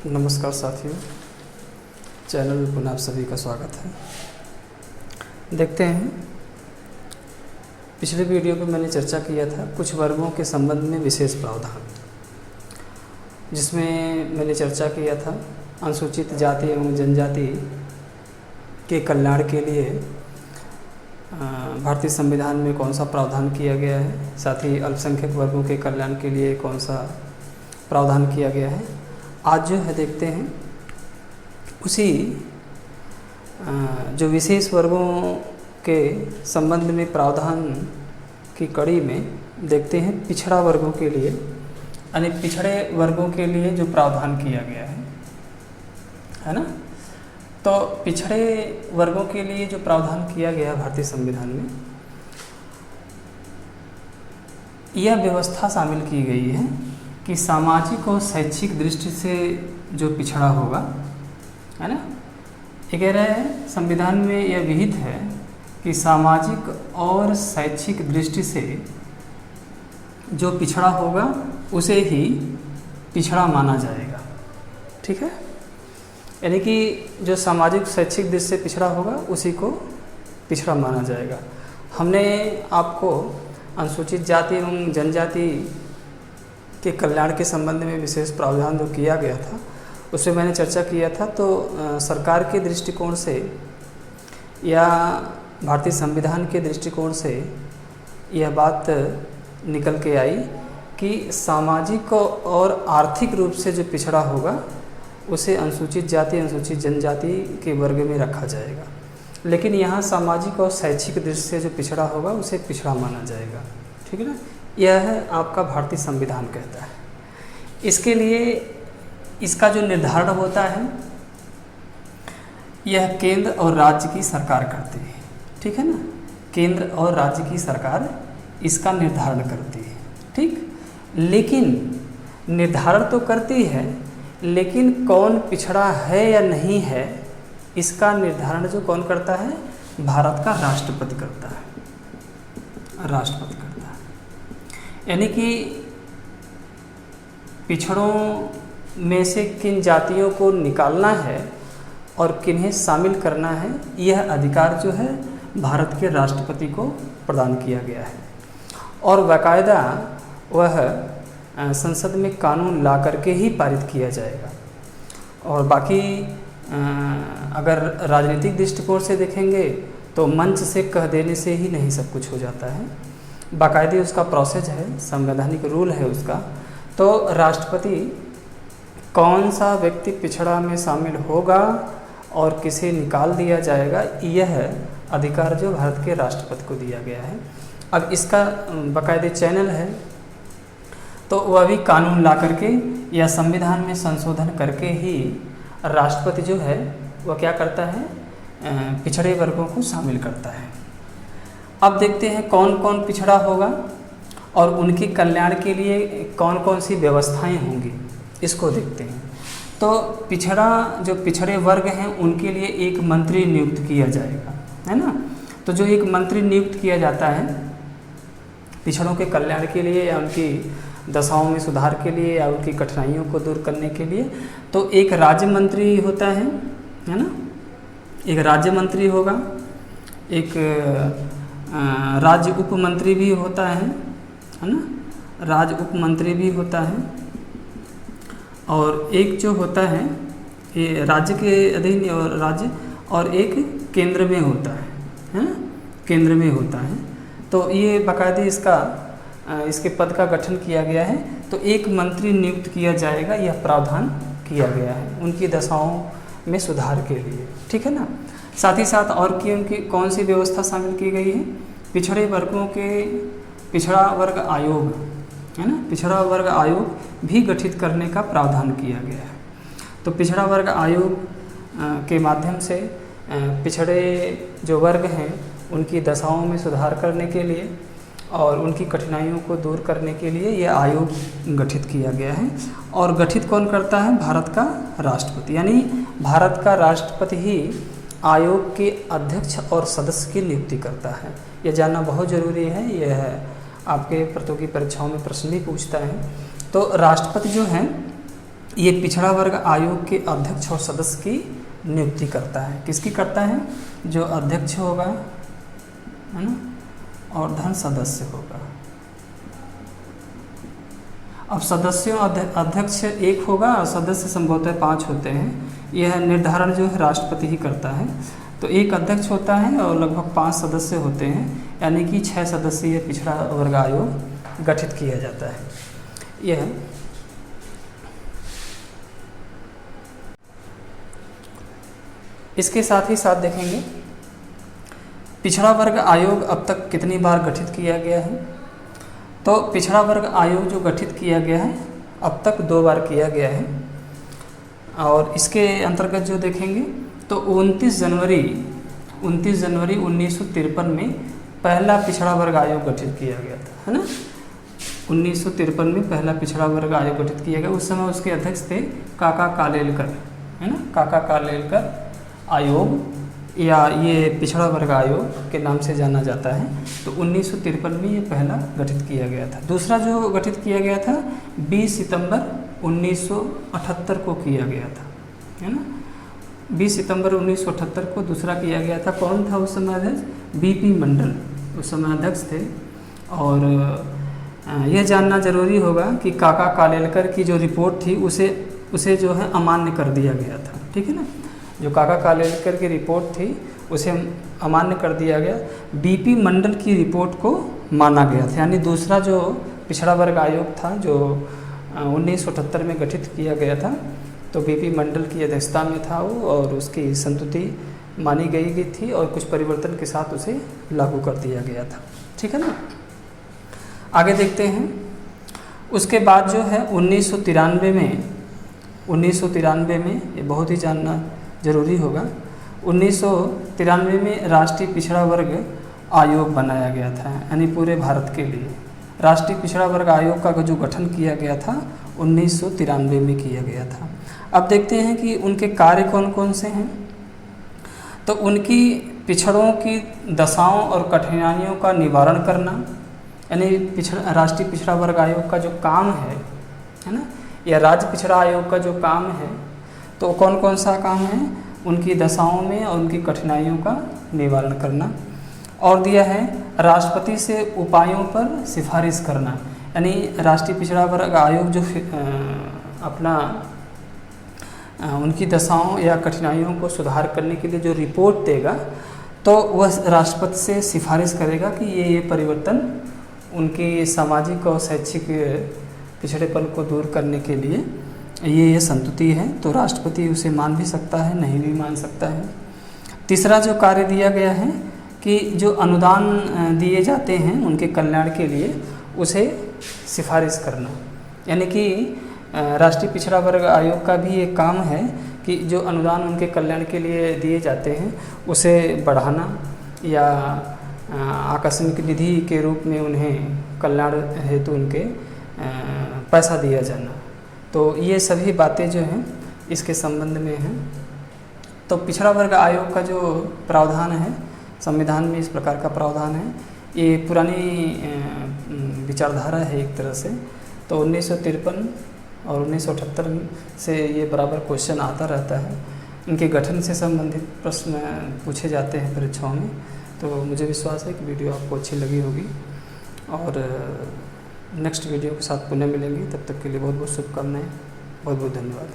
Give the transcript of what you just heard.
नमस्कार साथियों, चैनल में पुनः आप सभी का स्वागत है। देखते हैं, पिछले वीडियो में मैंने चर्चा किया था कुछ वर्गों के संबंध में विशेष प्रावधान, जिसमें मैंने चर्चा किया था अनुसूचित जाति एवं जनजाति के कल्याण के लिए भारतीय संविधान में कौन सा प्रावधान किया गया है, साथ ही अल्पसंख्यक वर्गों के कल्याण के लिए कौन सा प्रावधान किया गया है। आज जो है देखते हैं उसी जो विशेष वर्गों के संबंध में प्रावधान की कड़ी में देखते हैं पिछड़ा वर्गों के लिए, यानी पिछड़े वर्गों के लिए जो प्रावधान किया गया है ना। तो पिछड़े वर्गों के लिए जो प्रावधान किया गया भारतीय संविधान में, यह व्यवस्था शामिल की गई है कि सामाजिक और शैक्षिक दृष्टि से जो पिछड़ा होगा, है ना, ये कह रहे हैं संविधान में यह विहित है कि सामाजिक और शैक्षिक दृष्टि से जो पिछड़ा होगा उसे ही पिछड़ा माना जाएगा। ठीक है, यानी कि जो सामाजिक शैक्षिक दृष्टि से पिछड़ा होगा उसी को पिछड़ा माना जाएगा। हमने आपको अनुसूचित जाति एवं जनजाति के कल्याण के संबंध में विशेष प्रावधान जो किया गया था उसमें मैंने चर्चा किया था। तो सरकार के दृष्टिकोण से या भारतीय संविधान के दृष्टिकोण से यह बात निकल के आई कि सामाजिक और आर्थिक रूप से जो पिछड़ा होगा उसे अनुसूचित जाति अनुसूचित जनजाति के वर्ग में रखा जाएगा, लेकिन यहाँ सामाजिक और शैक्षिक दृष्टि से जो पिछड़ा होगा उसे पिछड़ा माना जाएगा। ठीक है ना, यह है आपका भारतीय संविधान कहता है। इसके लिए इसका जो निर्धारण होता है यह केंद्र और राज्य की सरकार करती है। ठीक है ना, केंद्र और राज्य की सरकार इसका निर्धारण करती है। ठीक, लेकिन निर्धारण तो करती है, लेकिन कौन पिछड़ा है या नहीं है इसका निर्धारण जो कौन करता है, भारत का राष्ट्रपति करता है। राष्ट्रपति करता है, यानी कि पिछड़ों में से किन जातियों को निकालना है और किन्हें शामिल करना है, यह अधिकार जो है भारत के राष्ट्रपति को प्रदान किया गया है। और बाकायदा वह संसद में कानून ला करके ही पारित किया जाएगा। और बाकी अगर राजनीतिक दृष्टिकोण से देखेंगे तो मंच से कह देने से ही नहीं सब कुछ हो जाता है, बाकायदे उसका प्रोसेस है, संवैधानिक रूल है उसका। तो राष्ट्रपति कौन सा व्यक्ति पिछड़ा में शामिल होगा और किसे निकाल दिया जाएगा, यह अधिकार जो भारत के राष्ट्रपति को दिया गया है। अब इसका बाकायदे चैनल है, तो वह भी कानून ला करके या संविधान में संशोधन करके ही राष्ट्रपति जो है वह क्या करता है, पिछड़े वर्गों को शामिल करता है। अब देखते हैं कौन कौन पिछड़ा होगा और उनके कल्याण के लिए कौन कौन सी व्यवस्थाएं होंगी, इसको देखते हैं। तो जो पिछड़े वर्ग हैं उनके लिए एक मंत्री नियुक्त किया जाएगा, है ना। तो जो एक मंत्री नियुक्त किया जाता है पिछड़ों के कल्याण के लिए या उनकी दशाओं में सुधार के लिए या उनकी कठिनाइयों को दूर करने के लिए, तो एक राज्य मंत्री होता है ना, एक राज्य मंत्री होगा, एक राज्य उप मंत्री भी होता है ना, राज्य उप मंत्री भी होता है। और एक जो होता है ये राज्य के अधीन और राज्य, और एक केंद्र में होता है ना, केंद्र में होता है। तो ये बाकायदे इसके पद का गठन किया गया है। तो एक मंत्री नियुक्त किया जाएगा, यह प्रावधान किया गया है उनकी दशाओं में सुधार के लिए। ठीक है ना, साथ ही साथ और की उनकी कौन सी व्यवस्था शामिल की गई है, पिछड़े वर्गों के पिछड़ा वर्ग आयोग, है ना, पिछड़ा वर्ग आयोग भी गठित करने का प्रावधान किया गया है। तो पिछड़ा वर्ग आयोग के माध्यम से पिछड़े जो वर्ग हैं उनकी दशाओं में सुधार करने के लिए और उनकी कठिनाइयों को दूर करने के लिए यह आयोग गठित किया गया है। और गठित कौन करता है, भारत का राष्ट्रपति, यानी भारत का राष्ट्रपति ही आयोग के अध्यक्ष और सदस्य की नियुक्ति करता है। यह जानना बहुत ज़रूरी है, यह आपके प्रतियोगी परीक्षाओं में प्रश्न भी पूछता है। तो राष्ट्रपति जो हैं ये पिछड़ा वर्ग आयोग के अध्यक्ष और सदस्य की नियुक्ति करता है। किसकी करता है? जो अध्यक्ष होगा, है ना, और धन सदस्य होगा। अब सदस्यों अध्यक्ष एक होगा और सदस्य संभवतः 5 होते हैं। यह निर्धारण जो है राष्ट्रपति ही करता है। तो एक अध्यक्ष होता है और लगभग 5 सदस्य होते हैं, यानी कि 6 सदस्यीय पिछड़ा वर्ग आयोग गठित किया जाता है। यह इसके साथ ही साथ देखेंगे पिछड़ा वर्ग आयोग अब तक कितनी बार गठित किया गया है। तो पिछड़ा वर्ग आयोग जो गठित किया गया है अब तक 2 बार किया गया है। और इसके अंतर्गत जो देखेंगे तो 29 जनवरी 1953 में पहला पिछड़ा वर्ग आयोग गठित किया गया था, है ना। 1953 में पहला पिछड़ा वर्ग आयोग गठित किया गया। उस समय उसके अध्यक्ष थे काका कालेलकर, है ना। काका कालेलकर आयोग या ये पिछड़ा वर्ग आयोग के नाम से जाना जाता है। तो 1953 में ये पहला गठित किया गया था। दूसरा जो गठित किया गया था 20 सितंबर 1978 को किया गया था, है ना। 20 सितंबर 1978 को दूसरा किया गया था। कौन था उस समय अध्यक्ष? बीपी मंडल उस समय अध्यक्ष थे। और यह जानना जरूरी होगा कि काका कालेलकर की जो रिपोर्ट थी उसे जो है अमान्य कर दिया गया था, ठीक है ना। जो काका कालेलकर की रिपोर्ट थी उसे अमान्य कर दिया गया। बीपी मंडल की रिपोर्ट को माना गया था। यानी दूसरा जो पिछड़ा वर्ग आयोग था जो 1978 में गठित किया गया था, तो बीपी मंडल की अध्यक्षता में था वो, और उसकी संतुति मानी गई थी और कुछ परिवर्तन के साथ उसे लागू कर दिया गया था, ठीक है ना। आगे देखते हैं। उसके बाद जो है 1993 में ये बहुत ही जानना जरूरी होगा। 1993 में राष्ट्रीय पिछड़ा वर्ग आयोग बनाया गया था, यानी पूरे भारत के लिए राष्ट्रीय पिछड़ा वर्ग आयोग का जो गठन किया गया था 1993 में किया गया था। अब देखते हैं कि उनके कार्य कौन कौन से हैं। तो उनकी पिछड़ों की दशाओं और कठिनाइयों का निवारण करना, यानी राष्ट्रीय पिछड़ा वर्ग आयोग का जो काम है ना, या राज्य पिछड़ा आयोग का जो काम है, तो कौन कौन सा काम है? उनकी दशाओं में और उनकी कठिनाइयों का निवारण करना। और दिया है राष्ट्रपति से उपायों पर सिफारिश करना, यानी राष्ट्रीय पिछड़ा वर्ग आयोग जो अपना उनकी दशाओं या कठिनाइयों को सुधार करने के लिए जो रिपोर्ट देगा, तो वह राष्ट्रपति से सिफारिश करेगा कि ये परिवर्तन उनकी सामाजिक और शैक्षिक पिछड़ेपन को दूर करने के लिए ये संतुति है। तो राष्ट्रपति उसे मान भी सकता है, नहीं भी मान सकता है। तीसरा जो कार्य दिया गया है कि जो अनुदान दिए जाते हैं उनके कल्याण के लिए, उसे सिफारिश करना, यानी कि राष्ट्रीय पिछड़ा वर्ग आयोग का भी एक काम है कि जो अनुदान उनके कल्याण के लिए दिए जाते हैं उसे बढ़ाना या आकस्मिक निधि के रूप में उन्हें कल्याण हेतु उनके पैसा दिया जाना। तो ये सभी बातें जो हैं इसके संबंध में हैं। तो पिछड़ा वर्ग आयोग का जो प्रावधान है संविधान में, इस प्रकार का प्रावधान है। ये पुरानी विचारधारा है एक तरह से। तो 1953 और 1978 से ये बराबर क्वेश्चन आता रहता है। इनके गठन से संबंधित प्रश्न पूछे जाते हैं परीक्षाओं में। तो मुझे विश्वास है कि वीडियो आपको अच्छी लगी होगी, और नेक्स्ट वीडियो के साथ पुनः मिलेंगे। तब तक के लिए बहुत बहुत शुभकामनाएं, बहुत बहुत धन्यवाद।